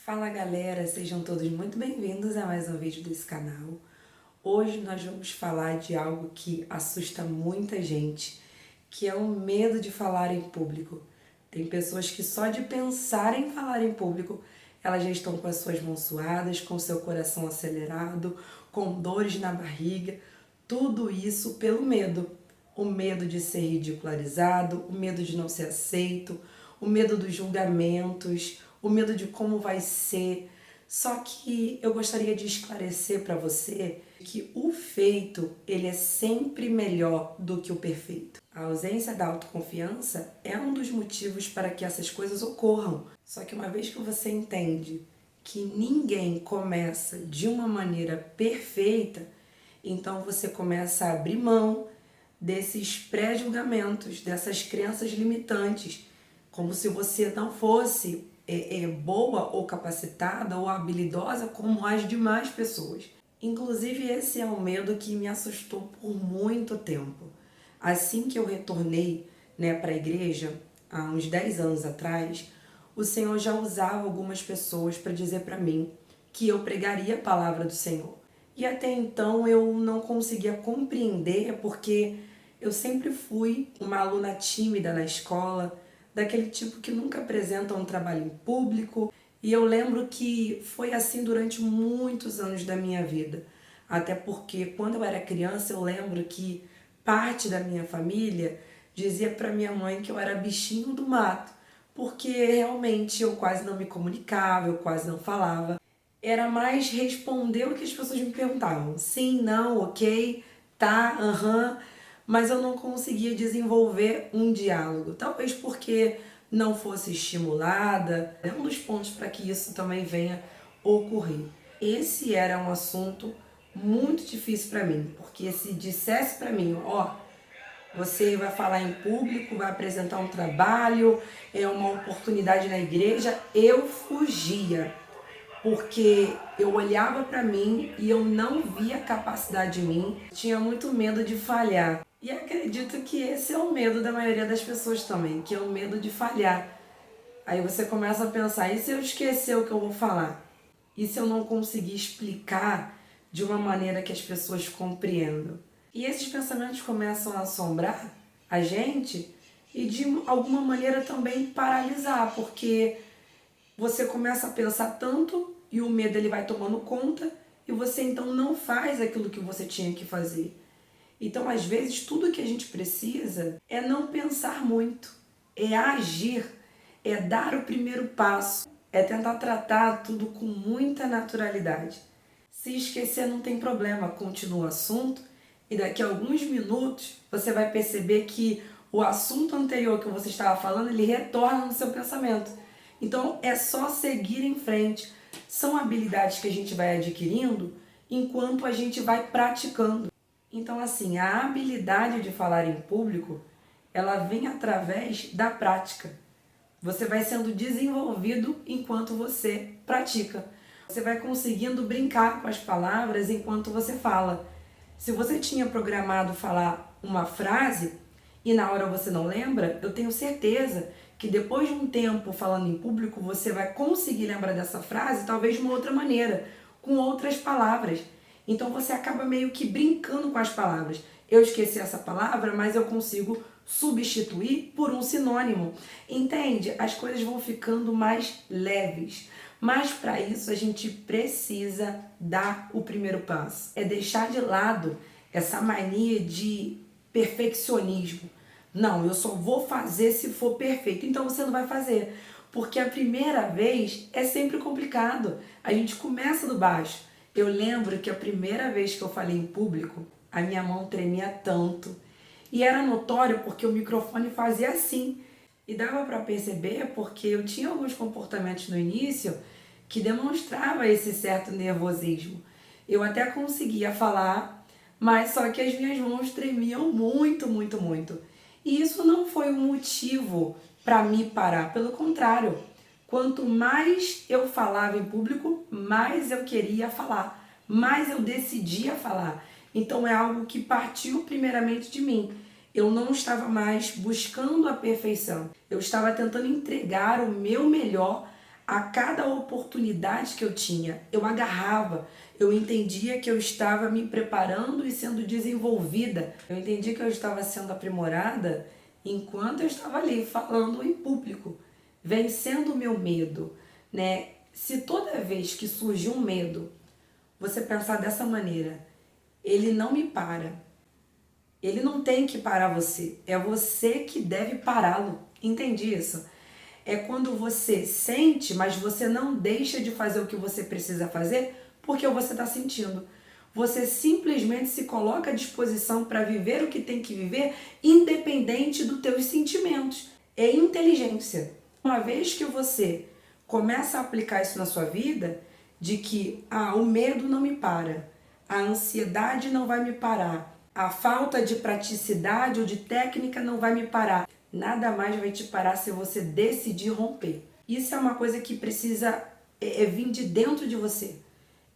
Fala galera, sejam todos muito bem-vindos a mais um vídeo desse canal. Hoje nós vamos falar de algo que assusta muita gente, que é o medo de falar em público. Tem pessoas que só de pensar em falar em público, elas já estão com as suas mãos suadas, com seu coração acelerado, com dores na barriga, tudo isso pelo medo. O medo de ser ridicularizado, o medo de não ser aceito, o medo dos julgamentos, o medo de como vai ser. Só que eu gostaria de esclarecer para você que o feito, ele é sempre melhor do que o perfeito. A ausência da autoconfiança é um dos motivos para que essas coisas ocorram. Só que uma vez que você entende que ninguém começa de uma maneira perfeita, então você começa a abrir mão desses pré-julgamentos, dessas crenças limitantes, como se você não fosse boa ou capacitada ou habilidosa como as demais pessoas. Inclusive, esse é um medo que me assustou por muito tempo. Assim que eu retornei, para a igreja, há uns 10 anos atrás, o Senhor já usava algumas pessoas para dizer para mim que eu pregaria a palavra do Senhor. E até então eu não conseguia compreender porque eu sempre fui uma aluna tímida na escola, daquele tipo que nunca apresenta um trabalho em público. E eu lembro que foi assim durante muitos anos da minha vida. Até porque quando eu era criança eu lembro que parte da minha família dizia para minha mãe que eu era bichinho do mato, porque realmente eu quase não me comunicava, eu quase não falava. Era mais responder o que as pessoas me perguntavam. Sim, não, ok, tá, aham. Mas eu não conseguia desenvolver um diálogo. Talvez porque não fosse estimulada. É um dos pontos para que isso também venha ocorrer. Esse era um assunto muito difícil para mim, porque se dissesse para mim, ó, você vai falar em público, vai apresentar um trabalho, é uma oportunidade na igreja, eu fugia, porque eu olhava para mim e eu não via capacidade em mim, tinha muito medo de falhar. E acredito que esse é o medo da maioria das pessoas também, que é o medo de falhar. Aí você começa a pensar, e se eu esquecer o que eu vou falar? E se eu não conseguir explicar de uma maneira que as pessoas compreendam? E esses pensamentos começam a assombrar a gente e de alguma maneira também paralisar, porque você começa a pensar tanto e o medo ele vai tomando conta e você então não faz aquilo que você tinha que fazer. Então, às vezes, tudo que a gente precisa é não pensar muito, é agir, é dar o primeiro passo, é tentar tratar tudo com muita naturalidade. Se esquecer não tem problema, continua o assunto e daqui a alguns minutos você vai perceber que o assunto anterior que você estava falando, ele retorna no seu pensamento. Então é só seguir em frente. São habilidades que a gente vai adquirindo enquanto a gente vai praticando. Então assim, a habilidade de falar em público, ela vem através da prática. Você vai sendo desenvolvido enquanto você pratica. Você vai conseguindo brincar com as palavras enquanto você fala. Se você tinha programado falar uma frase e na hora você não lembra, eu tenho certeza que depois de um tempo falando em público, você vai conseguir lembrar dessa frase, talvez de uma outra maneira, com outras palavras. Então você acaba meio que brincando com as palavras. Eu esqueci essa palavra, mas eu consigo substituir por um sinônimo. Entende? As coisas vão ficando mais leves. Mas para isso a gente precisa dar o primeiro passo. É deixar de lado essa mania de perfeccionismo. Não, eu só vou fazer se for perfeito. Então você não vai fazer. Porque a primeira vez é sempre complicado. A gente começa do baixo. Eu lembro que a primeira vez que eu falei em público, a minha mão tremia tanto. E era notório porque o microfone fazia assim. E dava para perceber porque eu tinha alguns comportamentos no início que demonstrava esse certo nervosismo. Eu até conseguia falar, mas só que as minhas mãos tremiam muito, muito, muito. E isso não foi um motivo para me parar, pelo contrário. Quanto mais eu falava em público, mais eu queria falar, mais eu decidia falar. Então é algo que partiu primeiramente de mim. Eu não estava mais buscando a perfeição. Eu estava tentando entregar o meu melhor A cada oportunidade que eu tinha, eu agarrava, eu entendia que eu estava me preparando e sendo desenvolvida, eu entendia que eu estava sendo aprimorada enquanto eu estava ali falando em público, vencendo o meu medo, né? Se toda vez que surge um medo, você pensar dessa maneira, ele não me para, ele não tem que parar você, é você que deve pará-lo. Entendi isso? É quando você sente, mas você não deixa de fazer o que você precisa fazer porque você está sentindo. Você simplesmente se coloca à disposição para viver o que tem que viver, independente dos teus sentimentos. É inteligência. Uma vez que você começa a aplicar isso na sua vida, de que o medo não me para, a ansiedade não vai me parar, a falta de praticidade ou de técnica não vai me parar. Nada mais vai te parar se você decidir romper. Isso é uma coisa que precisa vir de dentro de você.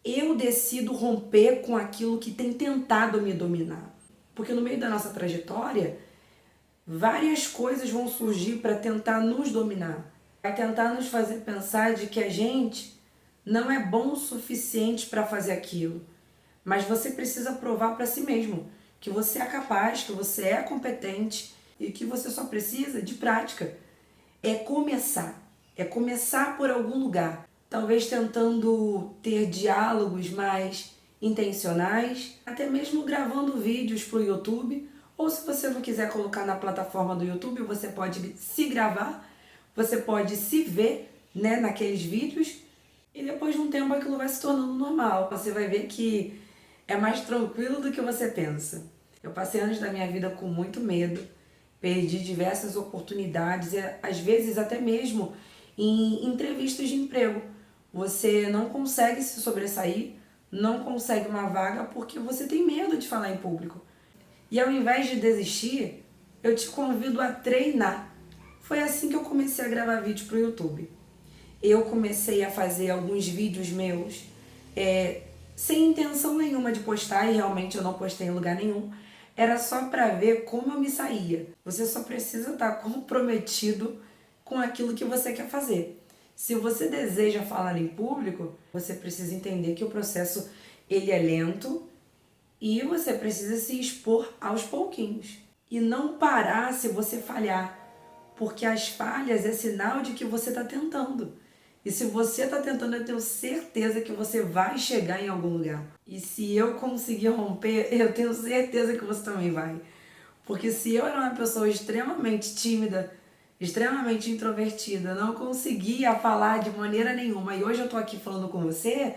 Eu decido romper com aquilo que tem tentado me dominar. Porque no meio da nossa trajetória, várias coisas vão surgir para tentar nos dominar. Vai tentar nos fazer pensar de que a gente não é bom o suficiente para fazer aquilo. Mas você precisa provar para si mesmo que você é capaz, que você é competente e que você só precisa de prática. É começar por algum lugar. Talvez tentando ter diálogos mais intencionais, até mesmo gravando vídeos para o YouTube, ou se você não quiser colocar na plataforma do YouTube, você pode se gravar, você pode se ver, né, naqueles vídeos, e depois de um tempo aquilo vai se tornando normal. Você vai ver que é mais tranquilo do que você pensa. Eu passei anos da minha vida com muito medo, perdi diversas oportunidades, às vezes até mesmo em entrevistas de emprego. Você não consegue se sobressair, não consegue uma vaga porque você tem medo de falar em público. E ao invés de desistir, eu te convido a treinar. Foi assim que eu comecei a gravar vídeo para o YouTube. Eu comecei a fazer alguns vídeos meus sem intenção nenhuma de postar, e realmente eu não postei em lugar nenhum. Era só para ver como eu me saía. Você só precisa estar comprometido com aquilo que você quer fazer. Se você deseja falar em público, você precisa entender que o processo ele é lento e você precisa se expor aos pouquinhos. E não parar se você falhar, porque as falhas é sinal de que você está tentando. E se você está tentando, eu tenho certeza que você vai chegar em algum lugar. E se eu conseguir romper, eu tenho certeza que você também vai. Porque se eu era uma pessoa extremamente tímida, extremamente introvertida, não conseguia falar de maneira nenhuma, e hoje eu estou aqui falando com você,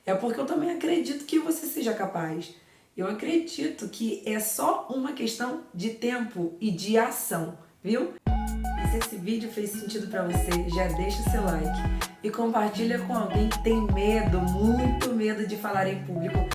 é porque eu também acredito que você seja capaz. Eu acredito que é só uma questão de tempo e de ação, viu? E se esse vídeo fez sentido para você, já deixa o seu like e compartilha com alguém que tem medo, muito medo de falar em público.